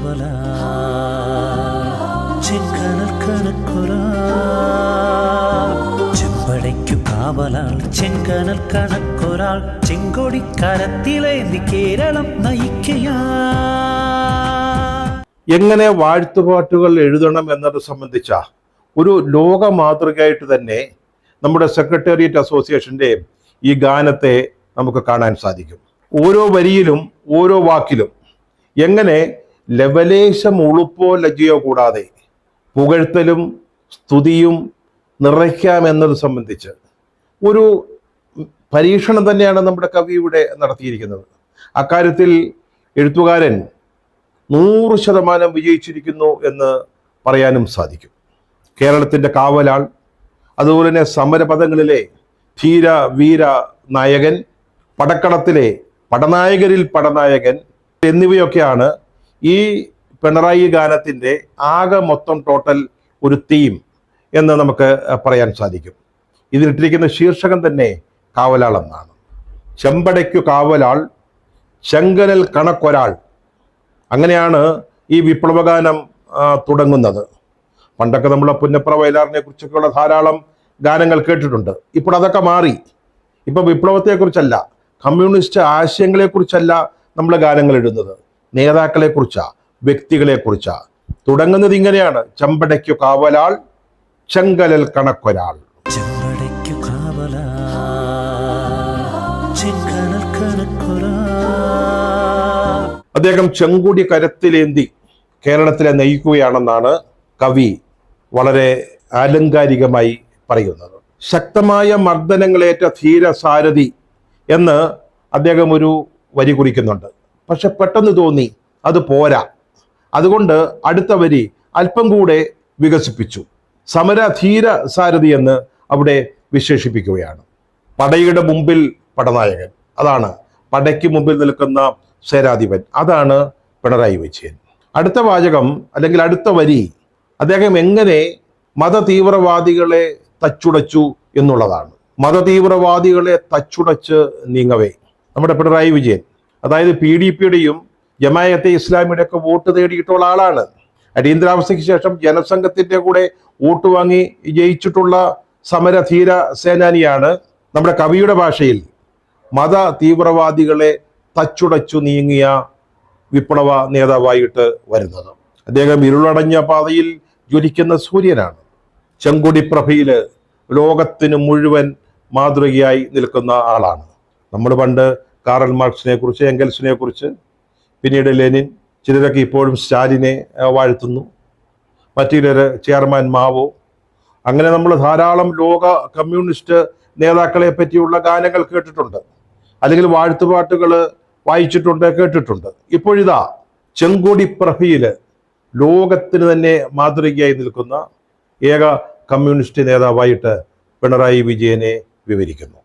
കാവലാ ചെങ്കനൽ കണക്കൊരാൾ ചെമ്പടയ്ക്കു കാവലാൾ ചെങ്കനൽ കണക്കൊരാൾ ചെങ്കൊടിക്കരത്തിലേന്തി കേരളം നയിക്കയാ. എങ്ങനെ വാഴ്ത്തുപാട്ടുകൾ എഴുതണം എന്നത് സംബന്ധിച്ച ഒരു ലോക മാതൃകയായിട്ട് തന്നെ നമ്മുടെ സെക്രട്ടേറിയറ്റ് അസോസിയേഷൻ്റെ ഈ ഗാനത്തെ നമുക്ക് കാണാൻ സാധിക്കും. ഓരോ വരിയിലും ഓരോ വാക്കിലും എങ്ങനെ ലവലേശം ഉളുപ്പോ ലജ്ജയോ കൂടാതെ പുകഴ്ത്തലും സ്തുതിയും നിറയ്ക്കാമെന്നത് സംബന്ധിച്ച് ഒരു പരീക്ഷണം തന്നെയാണ് നമ്മുടെ കവി ഇവിടെ നടത്തിയിരിക്കുന്നത്. അക്കാര്യത്തിൽ എഴുത്തുകാരൻ 100% വിജയിച്ചിരിക്കുന്നു എന്ന് പറയാനും സാധിക്കും. കേരളത്തിൻ്റെ കാവലാൾ, അതുപോലെ തന്നെ സമരപദങ്ങളിലെ ധീര വീര നായകൻ, പടക്കളത്തിലെ പടനായകരിൽ പടനായകൻ എന്നിവയൊക്കെയാണ് ഈ പിണറായി ഗാനത്തിൻ്റെ ആകെ മൊത്തം ടോട്ടൽ ഒരു തീം എന്ന് നമുക്ക് പറയാൻ സാധിക്കും. ഇതിലിട്ടിരിക്കുന്ന ശീർഷകം തന്നെ കാവലാൾ എന്നാണ്. ചെമ്പടയ്ക്കു കാവലാൾ ചെങ്കനൽ കണക്കൊരാൾ, അങ്ങനെയാണ് ഈ വിപ്ലവഗാനം തുടങ്ങുന്നത്. പണ്ടൊക്കെ നമ്മൾ പുന്നപ്ര വയലാറിനെ കുറിച്ചൊക്കെയുള്ള ധാരാളം ഗാനങ്ങൾ കേട്ടിട്ടുണ്ട്. ഇപ്പോൾ അതൊക്കെ മാറി. ഇപ്പം വിപ്ലവത്തെക്കുറിച്ചല്ല, കമ്മ്യൂണിസ്റ്റ് ആശയങ്ങളെക്കുറിച്ചല്ല നമ്മൾ ഗാനങ്ങൾ എഴുതുന്നത്, നേതാക്കളെക്കുറിച്ചാണ്, വ്യക്തികളെക്കുറിച്ചാണ്. തുടങ്ങുന്നത് ഇങ്ങനെയാണ്: ചെമ്പടയ്ക്കു കാവലാൾ ചെങ്കനൽ കണക്കൊരാൾ. ചെമ്പടയ്ക്കു കാവലാ ചെങ്കനൽ കണക്കൊരാൾ. അദ്ദേഹം ചെങ്കൊടി കരത്തിലേന്തി കേരളത്തിലെ നയിക്കുകയാണെന്നാണ് കവി വളരെ ആലങ്കാരികമായി പറയുന്നത്. ശക്തമായ മർദ്ദനങ്ങളേറ്റ ധീരസാരഥി എന്ന് അദ്ദേഹം ഒരു വരി കുറിക്കുന്നുണ്ട്. പക്ഷെ പെട്ടെന്ന് തോന്നി അത് പോരാ. അതുകൊണ്ട് അടുത്ത വരി അല്പം കൂടെ വികസിപ്പിച്ചു. സമരധീര സാരഥി എന്ന് അവിടെ വിശേഷിപ്പിക്കുകയാണ്. പടയുടെ മുമ്പിൽ പടനായകൻ, അതാണ് പടയ്ക്ക് മുമ്പിൽ നിൽക്കുന്ന സേനാധിപൻ, അതാണ് പിണറായി വിജയൻ. അടുത്ത വാചകം അല്ലെങ്കിൽ അടുത്ത വരി അദ്ദേഹം എങ്ങനെ മതതീവ്രവാദികളെ തച്ചുടച്ചു എന്നുള്ളതാണ്. മതതീവ്രവാദികളെ തച്ചുടച്ച് നീങ്ങവേ നമ്മുടെ പിണറായി വിജയൻ, അതായത് PDPയുടെയും ജമാഅത്തെ ഇസ്ലാമിയുടെ ഒക്കെ വോട്ട് തേടിയിട്ടുള്ള ആളാണ്. അടിയന്തരാവസ്ഥയ്ക്ക് ശേഷം ജനസംഘത്തിന്റെ കൂടെ വോട്ട് വാങ്ങി ജയിച്ചിട്ടുള്ള സമരധീര സേനാനിയാണ്. നമ്മുടെ കവിയുടെ ഭാഷയിൽ മത തീവ്രവാദികളെ തച്ചുടച്ചു നീങ്ങിയ വിപ്ലവ നേതാവായിട്ട് വരുന്നത്. അദ്ദേഹം ഇരുളടഞ്ഞ പാതയിൽ ജ്വലിക്കുന്ന സൂര്യനാണ്. ചെങ്കൊടി പ്രഭയിൽ ലോകത്തിന് മുഴുവൻ മാതൃകയായി നിൽക്കുന്ന ആളാണ്. നമ്മൾ പണ്ട് കാറൽ മാർക്സിനെ കുറിച്ച്, എംഗൽസിനെ കുറിച്ച്, പിന്നീട് ലെനിൻ, ചിലരൊക്കെ ഇപ്പോഴും സ്റ്റാലിനെ വാഴ്ത്തുന്നു, മറ്റു ചിലർ ചെയർമാൻ മാവോ, അങ്ങനെ നമ്മൾ ധാരാളം ലോക കമ്മ്യൂണിസ്റ്റ് നേതാക്കളെ പറ്റിയുള്ള ഗാനങ്ങൾ കേട്ടിട്ടുണ്ട്, അല്ലെങ്കിൽ വാഴ്ത്തുപാട്ടുകൾ വായിച്ചിട്ടുണ്ട്, കേട്ടിട്ടുണ്ട്. ഇപ്പോഴിതാ ചെങ്കൊടി പ്രഭയിൽ ലോകത്തിന് തന്നെ മാതൃകയായി നിൽക്കുന്ന ഏക കമ്മ്യൂണിസ്റ്റ് നേതാവായിട്ട് പിണറായി വിജയനെ വിവരിക്കുന്നു.